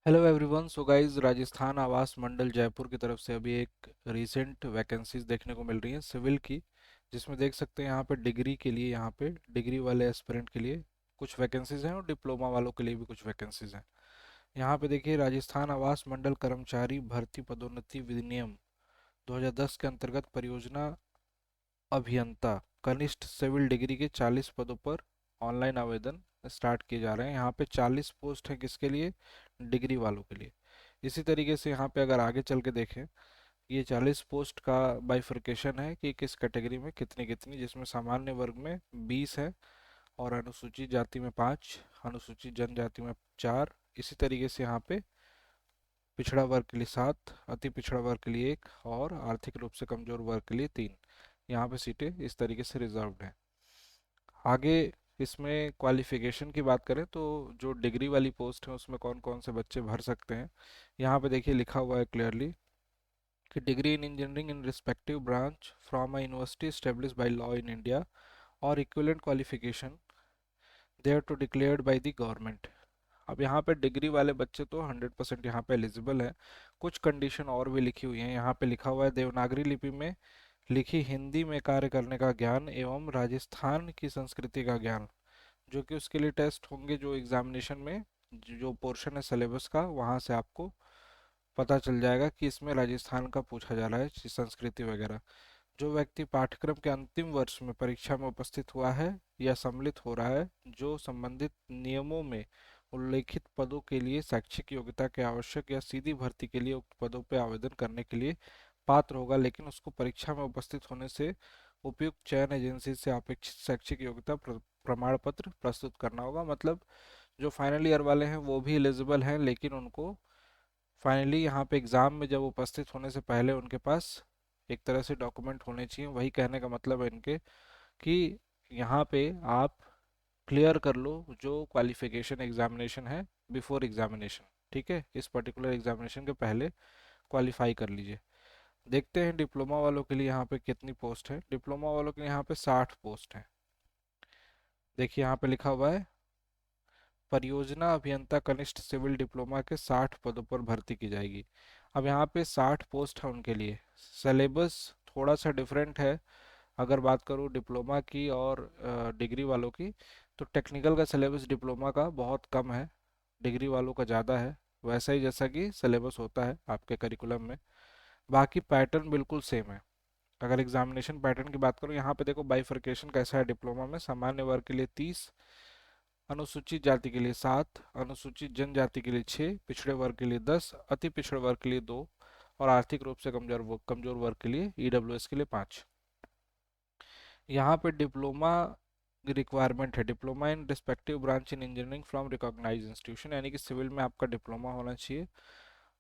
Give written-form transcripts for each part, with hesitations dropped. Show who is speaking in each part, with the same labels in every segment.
Speaker 1: Hello everyone. So guys, Rajasthan आवास मंडल जयपुर की तरफ से अभी एक रीसेंट वैकेंसीज देखने को मिल रही हैं सिविल की, जिसमें देख सकते हैं यहाँ पे डिग्री के लिए, यहाँ पे डिग्री वाले एस्पिरेंट के लिए कुछ वैकेंसीज हैं और डिप्लोमा वालों के लिए भी कुछ वैकेंसीज हैं। यहाँ पे देखिए, राजस्थान आवास मंडल कर्मचारी भर्ती पदोन्नति विनियम 2010 के अंतर्गत परियोजना अभियंता कनिष्ठ सिविल डिग्री के 40 पदों पर ऑनलाइन आवेदन स्टार्ट किए जा रहे हैं। यहाँ पे 40 पोस्ट हैं, किसके लिए? डिग्री वालों के लिए। इसी तरीके से यहाँ पे अगर आगे चल के देखें, ये 40 पोस्ट का बाइफरकेशन है कि किस कैटेगरी में कितनी कितनी, जिसमें सामान्य वर्ग में 20 है और अनुसूचित जाति में 5, अनुसूचित जनजाति में 4। इसी तरीके से यहाँ पे पिछड़ा वर्ग के लिए 7, अति पिछड़ा वर्ग के लिए 1 और आर्थिक रूप से कमजोर वर्ग के लिए 3। यहाँ पे सीटें इस तरीके से रिजर्व्ड हैं। आगे इसमें क्वालिफिकेशन की बात करें तो जो डिग्री वाली पोस्ट है उसमें कौन कौन से बच्चे भर सकते हैं, यहाँ पे देखिए लिखा हुआ है क्लियरली कि degree in engineering in respective branch from a university establish by law in India और equivalent qualification thereto declared by the government. अब यहाँ पे डिग्री वाले बच्चे तो 100% यहाँ पे एलिजिबल हैं। कुछ कंडीशन और भी लिखी हुई हैं। यहाँ पे लिखा हुआ है देवनागरी लिपि में लिखी हिंदी में कार्य करने का ज्ञान एवं राजस्थान की संस्कृति का ज्ञान, जो कि उसके लिए टेस्ट होंगे, जो एग्जामिनेशन में जो पोर्शन है सिलेबस का, वहाँ से आपको पता चल जाएगा कि इसमें राजस्थान का पूछा जा रहा है, संस्कृति वगैरह। जो व्यक्ति पाठ्यक्रम के अंतिम वर्ष में परीक्षा में उपस्थित हुआ है या सम्मिलित हो रहा है, जो संबंधित नियमों में उल्लेखित पदों के लिए शैक्षिक योग्यता के आवश्यक या सीधी भर्ती के लिए उक्त पदों पर आवेदन करने के लिए पात्र होगा, लेकिन उसको परीक्षा में उपस्थित होने से उपयुक्त चयन एजेंसी से अपेक्षित शैक्षिक योग्यता प्रमाण पत्र प्रस्तुत करना होगा। मतलब जो फाइनल ईयर वाले हैं वो भी एलिजिबल हैं, लेकिन उनको फाइनली यहाँ पे एग्ज़ाम में जब उपस्थित होने से पहले उनके पास एक तरह से डॉक्यूमेंट होने चाहिए। वही कहने का मतलब है इनके कि यहाँ पे आप क्लियर कर लो जो क्वालिफिकेशन एग्जामिनेशन है बिफोर एग्जामिनेशन। ठीक है, इस पर्टिकुलर एग्जामिनेशन के पहले क्वालिफाई कर लीजिए। देखते हैं डिप्लोमा वालों के लिए यहाँ पे कितनी पोस्ट है। डिप्लोमा वालों के लिए यहाँ पे 60 पोस्ट है। देखिए यहाँ पे लिखा हुआ है परियोजना अभियंता कनिष्ठ सिविल डिप्लोमा के 60 पदों पर भर्ती की जाएगी। अब यहाँ पे 60 पोस्ट है उनके लिए। सिलेबस थोड़ा सा डिफरेंट है। अगर बात करूँ डिप्लोमा की और डिग्री वालों की, तो टेक्निकल का सिलेबस डिप्लोमा का बहुत कम है, डिग्री वालों का ज़्यादा है, वैसा ही जैसा कि सिलेबस होता है आपके करिकुलम में। बाकी पैटर्न बिल्कुल सेम है। अगर एग्जामिनेशन पैटर्न की बात करूँ, यहाँ पे देखो बाइफरकेशन कैसा है। डिप्लोमा में सामान्य वर्ग के लिए 30, अनुसूचित जाति के लिए 7, अनुसूचित जनजाति के लिए 6, पिछड़े वर्ग के लिए 10, अति पिछड़े वर्ग के लिए 2 और आर्थिक रूप से कमजोर वर्ग के लिए ईडब्ल्यूएस के लिए 5। यहाँ पे डिप्लोमा रिक्वायरमेंट है diploma in respective branch in engineering from recognize institution, यानी कि सिविल में आपका डिप्लोमा होना चाहिए।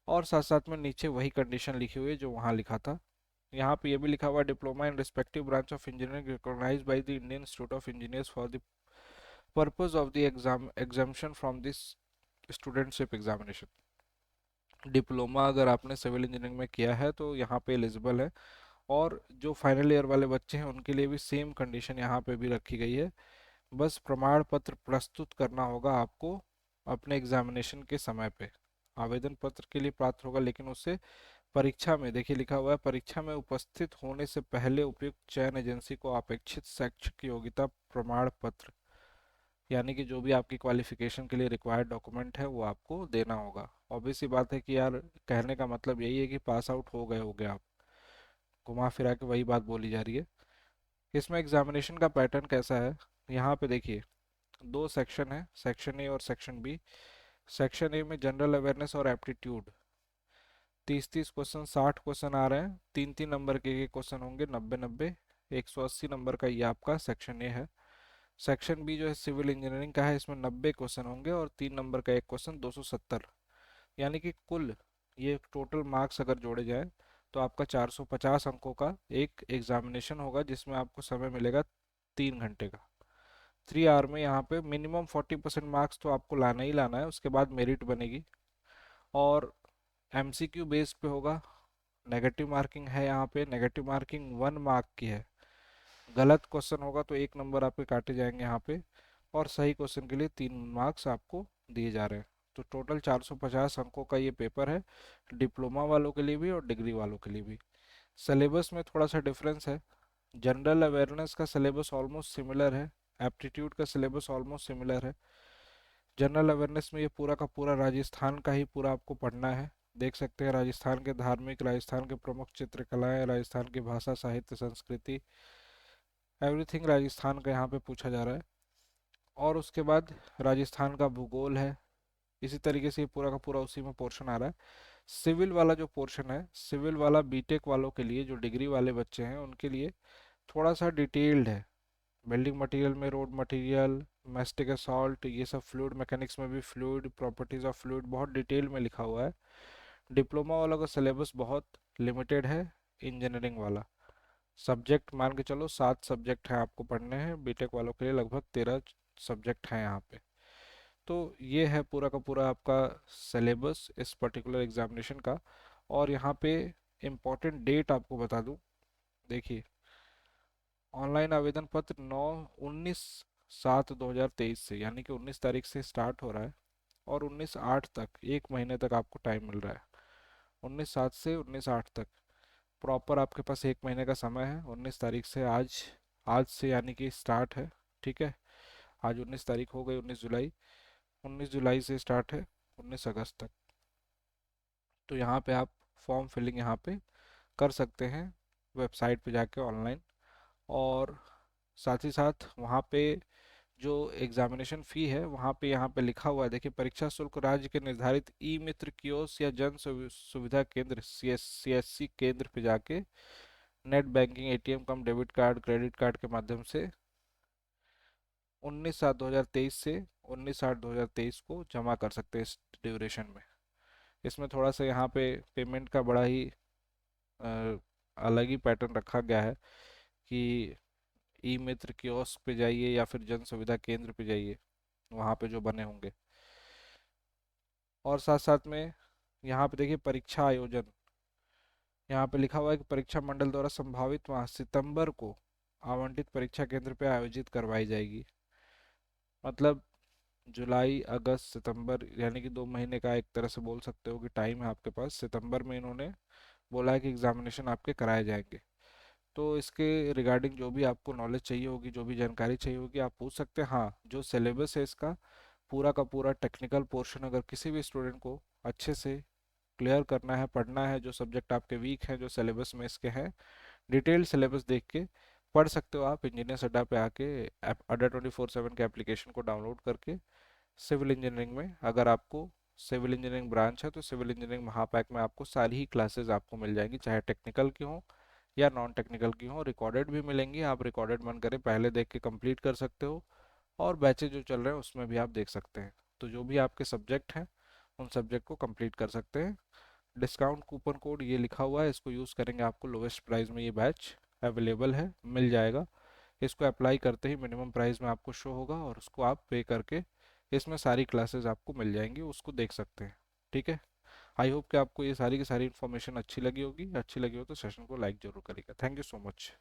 Speaker 1: और साथ साथ में नीचे वही कंडीशन लिखी हुई है जो वहाँ लिखा था। यहाँ पे ये भी लिखा हुआ है diploma in respective branch of engineering recognized by the Indian Institute of Engineers for the purpose of the exemption from this studentship examination. Diploma अगर आपने सिविल इंजीनियरिंग में किया है तो यहाँ पे एलिजिबल है। और जो फाइनल ईयर वाले बच्चे हैं उनके लिए भी सेम कंडीशन यहाँ पे भी रखी गई है। बस प्रमाण पत्र प्रस्तुत करना होगा आपको अपने एग्जामिनेशन के समय पे। आवेदन पत्र के लिए पात्र होगा, लेकिन उससे परीक्षा में, देखिए लिखा हुआ है परीक्षा में उपस्थित होने से पहले उपयुक्त चयन एजेंसी को अपेक्षित शैक्षिक योग्यता प्रमाण पत्र, यानी कि जो भी आपकी क्वालिफिकेशन के लिए रिक्वायर्ड डॉक्यूमेंट है वो आपको देना होगा। ऑब्वियस सी बात है कि यार, कहने का मतलब यही है कि पास आउट हो गए आप। घुमा फिरा के वही बात बोली जा रही है। इसमें एग्जामिनेशन का पैटर्न कैसा है, यहाँ पे देखिए दो सेक्शन है, सेक्शन ए और सेक्शन बी। सेक्शन ए में जनरल अवेयरनेस और एप्टीट्यूड 30-30 क्वेश्चन, 60 क्वेश्चन आ रहे हैं। 3-3 नंबर के क्वेश्चन होंगे, 90-90, 180 नंबर का ये आपका सेक्शन ए है। सेक्शन बी जो है सिविल इंजीनियरिंग का है, इसमें 90 क्वेश्चन होंगे और 3 नंबर का एक क्वेश्चन, 270। यानी कि कुल ये टोटल मार्क्स अगर जोड़े जाएं तो आपका 450 अंकों का एक एग्जामिनेशन होगा, जिसमें आपको समय मिलेगा 3 घंटे का। 3 आवर में यहाँ पे मिनिमम 40% मार्क्स तो आपको लाना ही लाना है, उसके बाद मेरिट बनेगी। और एमसीक्यू बेस पे होगा। नेगेटिव मार्किंग है, यहाँ पे नेगेटिव मार्किंग 1 मार्क की है। गलत क्वेश्चन होगा तो 1 नंबर आपके काटे जाएंगे यहाँ पे, और सही क्वेश्चन के लिए 3 मार्क्स आपको दिए जा रहे हैं। तो टोटल 450 अंकों का ये पेपर है, डिप्लोमा वालों के लिए भी और डिग्री वालों के लिए भी। सिलेबस में थोड़ा सा डिफरेंस है। जनरल अवेयरनेस का सिलेबस ऑलमोस्ट सिमिलर है, एप्टीट्यूड का सिलेबस ऑलमोस्ट सिमिलर है। जनरल अवेयरनेस में ये पूरा का पूरा राजस्थान का ही पूरा आपको पढ़ना है। देख सकते हैं राजस्थान के धार्मिक, राजस्थान के प्रमुख चित्रकलाएं, राजस्थान की भाषा, साहित्य, संस्कृति, एवरीथिंग राजस्थान का यहाँ पे पूछा जा रहा है। और उसके बाद राजस्थान का भूगोल है। इसी तरीके से ये पूरा का पूरा उसी में पोर्शन आ रहा है। सिविल वाला जो पोर्शन है, सिविल वाला बीटेक वालों के लिए, जो डिग्री वाले बच्चे हैं उनके लिए थोड़ा सा डिटेल्ड है। बिल्डिंग मटेरियल में रोड मटेरियल, मैस्टिक असॉल्ट, ये सब, फ्लूइड मैकेनिक्स में भी फ्लूइड, प्रॉपर्टीज ऑफ फ्लूइड बहुत डिटेल में लिखा हुआ है। डिप्लोमा वालों का सिलेबस बहुत लिमिटेड है। इंजीनियरिंग वाला सब्जेक्ट मान के चलो 7 सब्जेक्ट हैं आपको पढ़ने हैं, बीटेक वालों के लिए लगभग 13 सब्जेक्ट हैं यहाँ पे। तो ये है पूरा का पूरा आपका सिलेबस इस पर्टिकुलर एग्जामिनेशन का। और यहाँ पे इम्पोर्टेंट डेट आपको बता दूँ, देखिए ऑनलाइन आवेदन पत्र 19/7/2023 से, यानी कि 19 तारीख से स्टार्ट हो रहा है और 19/8 तक, 1 महीने तक आपको टाइम मिल रहा है। 19/7 से 19/8 तक प्रॉपर आपके पास 1 महीने का समय है। 19 तारीख से आज, आज से यानी कि स्टार्ट है, ठीक है। आज 19 तारीख हो गई, 19 जुलाई, 19 जुलाई से स्टार्ट है 19 अगस्त तक। तो यहाँ पे आप फॉर्म फिलिंग यहाँ पे कर सकते हैं वेबसाइट पे जाके ऑनलाइन। और साथ ही साथ वहाँ पे जो एग्जामिनेशन फ़ी है वहाँ पे, यहाँ पे लिखा हुआ है, देखिए, परीक्षा शुल्क राज्य के निर्धारित ई मित्र कियोस्क या जन सुविधा केंद्र सीएससी केंद्र पे जाके नेट बैंकिंग, एटीएम कम डेबिट कार्ड, क्रेडिट कार्ड के माध्यम से 19/7/2023 से 19/8/2023 को जमा कर सकते हैं इस ड्यूरेशन में। इसमें थोड़ा सा यहाँ पे पेमेंट का बड़ा ही अलग ही पैटर्न रखा गया है कि ई मित्र कियोस्क पे जाइए या फिर जन सुविधा केंद्र पे जाइए, वहाँ पे जो बने होंगे। और साथ साथ में यहाँ पे देखिए परीक्षा आयोजन, यहाँ पे लिखा हुआ है कि परीक्षा मंडल द्वारा संभावित माह सितंबर को आवंटित परीक्षा केंद्र पे आयोजित करवाई जाएगी। मतलब जुलाई, अगस्त, सितंबर, यानी कि 2 महीने का एक तरह से बोल सकते हो कि टाइम है आपके पास। सितंबर में इन्होंने बोला है कि एग्जामिनेशन आपके कराए जाएंगे। तो इसके रिगार्डिंग जो भी आपको नॉलेज चाहिए होगी, जो भी जानकारी चाहिए होगी, आप पूछ सकते हैं। हाँ, जो सिलेबस है इसका पूरा का पूरा टेक्निकल पोर्शन, अगर किसी भी स्टूडेंट को अच्छे से क्लियर करना है, पढ़ना है, जो सब्जेक्ट आपके वीक हैं, जो सिलेबस में इसके हैं, डिटेल्ड सिलेबस देख के पढ़ सकते हो आप इंजीनियर्स अड्डा पे आके। अड्डा 24/7 के एप्लीकेशन को डाउनलोड करके सिविल इंजीनियरिंग में, अगर आपको सिविल इंजीनियरिंग ब्रांच है तो सिविल इंजीनियरिंग महापैक में आपको सारी ही क्लासेस आपको मिल जाएंगी, चाहे टेक्निकल की हो या नॉन टेक्निकल की हो। रिकॉर्डेड भी मिलेंगी, आप रिकॉर्डेड मन करे पहले देख के कंप्लीट कर सकते हो, और बैचेज जो चल रहे हैं उसमें भी आप देख सकते हैं। तो जो भी आपके सब्जेक्ट हैं उन सब्जेक्ट को कंप्लीट कर सकते हैं। डिस्काउंट कूपन कोड ये लिखा हुआ है, इसको यूज़ करेंगे आपको लोवेस्ट प्राइस में ये बैच अवेलेबल है, मिल जाएगा। इसको अप्लाई करते ही मिनिमम प्राइस में आपको शो होगा और उसको आप पे करके इसमें सारी क्लासेस आपको मिल जाएंगी, उसको देख सकते हैं, ठीक है। आई होप कि आपको ये सारी की सारी इन्फॉर्मेशन अच्छी लगी होगी। अच्छी लगी हो तो सेशन को लाइक जरूर करिएगा। Thank you so much.